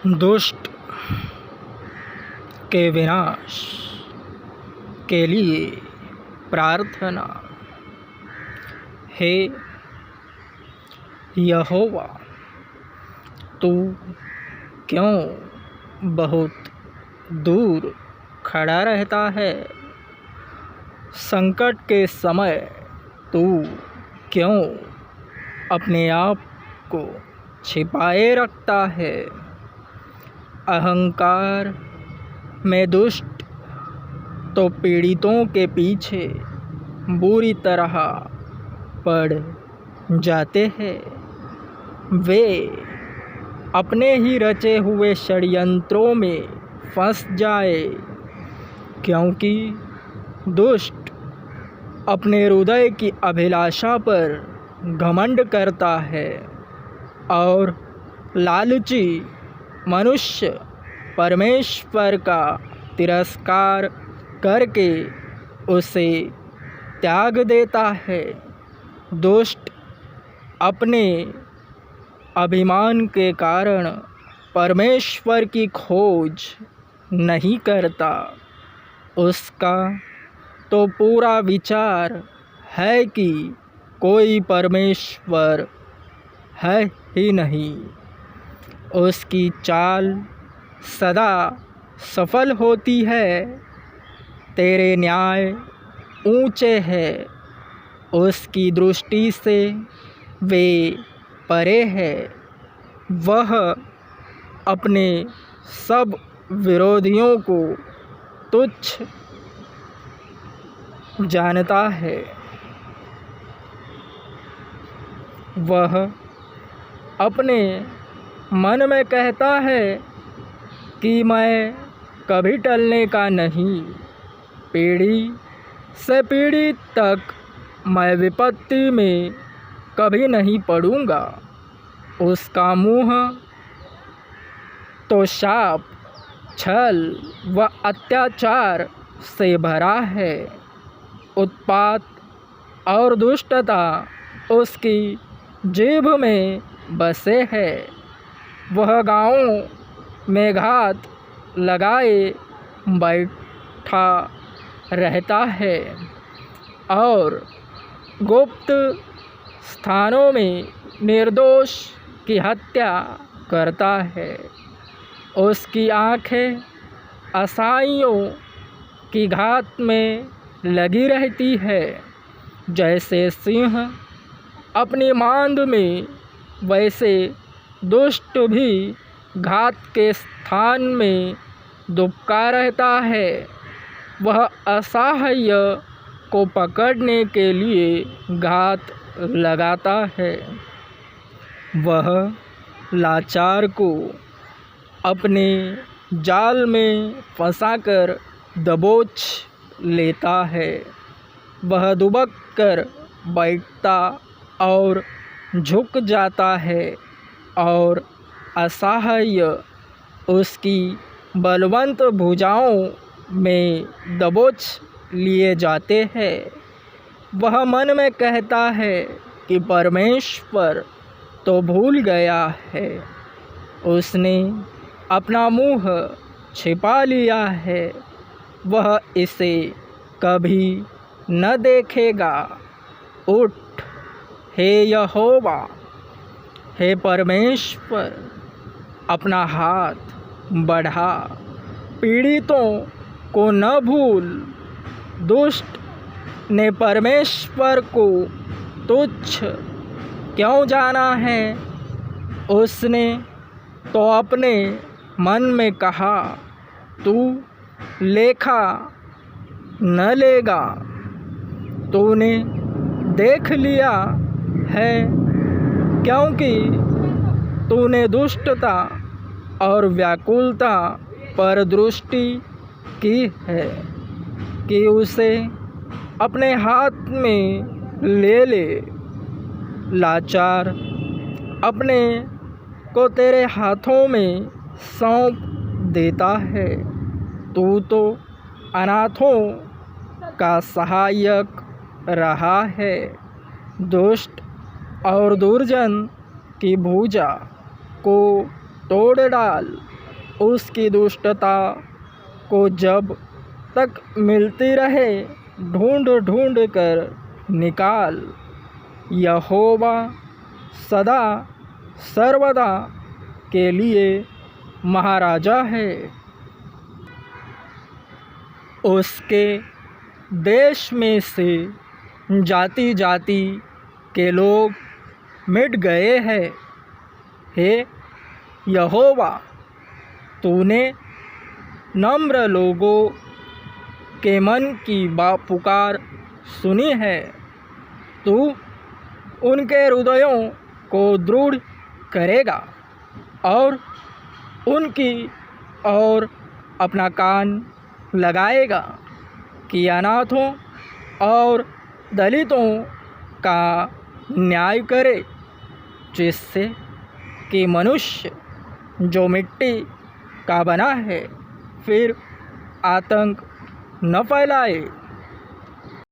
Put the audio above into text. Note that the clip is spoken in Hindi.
दुष्ट के विनाश के लिए प्रार्थना। हे यहोवा, तू क्यों बहुत दूर खड़ा रहता है? संकट के समय तू क्यों अपने आप को छिपाए रखता है? अहंकार में दुष्ट तो पीड़ितों के पीछे बुरी तरह पड़ जाते हैं। वे अपने ही रचे हुए षड्यंत्रों में फंस जाए, क्योंकि दुष्ट अपने हृदय की अभिलाषा पर घमंड करता है और लालची मनुष्य परमेश्वर का तिरस्कार करके उसे त्याग देता है। दुष्ट अपने अभिमान के कारण परमेश्वर की खोज नहीं करता। उसका तो पूरा विचार है कि कोई परमेश्वर है ही नहीं। उसकी चाल सदा सफल होती है। तेरे न्याय ऊंचे हैं, उसकी दृष्टि से वे परे है। वह अपने सब विरोधियों को तुच्छ जानता है। वह अपने मन में कहता है कि मैं कभी टलने का नहीं। पीढ़ी से पीढ़ी तक मैं विपत्ति में कभी नहीं पड़ूंगा। उसका मुँह तो शाप, छल व अत्याचार से भरा है। उत्पात और दुष्टता उसकी जीभ में बसे है। वह गाँवों में घात लगाए बैठा रहता है और गुप्त स्थानों में निर्दोष की हत्या करता है। उसकी आँखें असाइयों की घात में लगी रहती है। जैसे सिंह अपनी मांद में, वैसे दुष्ट भी घात के स्थान में दुबका रहता है। वह असहाय को पकड़ने के लिए घात लगाता है। वह लाचार को अपने जाल में फंसाकर दबोच लेता है। वह दुबक कर बैठता और झुक जाता है और असहाय उसकी बलवंत भुजाओं में दबोच लिए जाते हैं। वह मन में कहता है कि परमेश्वर तो भूल गया है, उसने अपना मुँह छिपा लिया है, वह इसे कभी न देखेगा। उठ हे यहोवा, हे परमेश्वर, अपना हाथ बढ़ा, पीड़ितों को न भूल। दुष्ट ने परमेश्वर को तुच्छ क्यों जाना है? उसने तो अपने मन में कहा, तू लेखा न लेगा। तूने देख लिया है, क्योंकि तूने दुष्टता और व्याकुलता पर दृष्टि की है कि उसे अपने हाथ में ले ले। लाचार अपने को तेरे हाथों में सौंप देता है। तू तो अनाथों का सहायक रहा है। दुष्ट और दुर्जन की भुजा को तोड़ डाल। उसकी दुष्टता को जब तक मिलती रहे ढूंढ ढूंढ कर निकाल। यहोवा सदा सर्वदा के लिए महाराजा है। उसके देश में से जाति जाति के लोग मिट गए हैं। हे यहोवा, तूने नम्र लोगों के मन की पुकार सुनी है। तू उनके हृदयों को दृढ़ करेगा और उनकी ओर अपना कान लगाएगा कि अनाथों और दलितों का न्याय करे, जिससे कि मनुष्य जो मिट्टी का बना है फिर आतंक न फैलाए।